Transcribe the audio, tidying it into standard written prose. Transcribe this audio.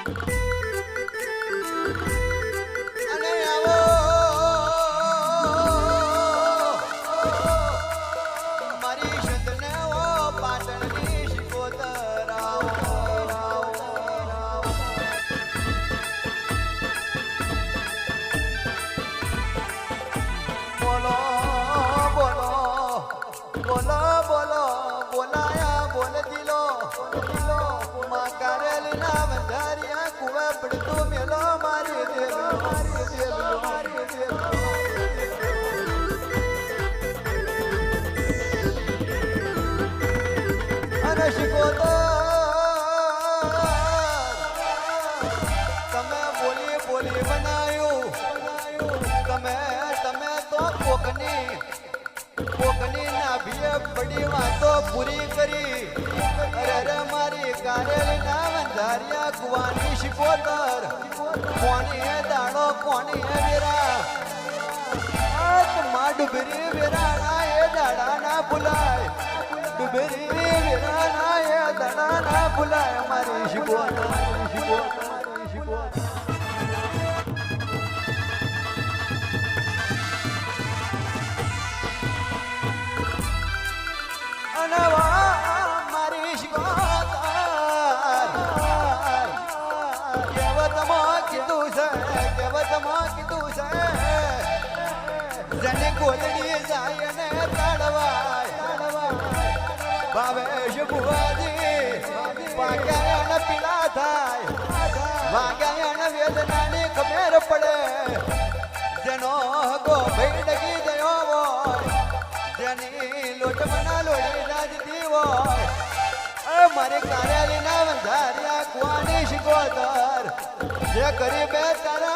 તમે બોલી બોલી બનાવ્યું તમે તો કોકની નાભીએ પડી વાતો પૂરી કરી. અરે મારી કારેલી ના બંધારિયા કુવાની શિકોતર કોની હે દાડો કોની હે વેરા માં ડુબરી વેરા ના એ દાડા ના ભૂલાય. ડુબરી વેરા ના એ દાડા ના ભૂલાય. મારી શિકોતર ગોદડી જાય ને તડવાય ભાવેશ ભુવાજી વાગ્યા પીડા થાય વાગ્યા વેદનાની ખબર પડે. જેનો હગો ભાઈ ડગી ગયો હોય જેની લોટમના લોડી રાજતી હોય. મારી કારેલી ના બંધાર્યા કુવાની શિકોતર જે ગરીબે તારા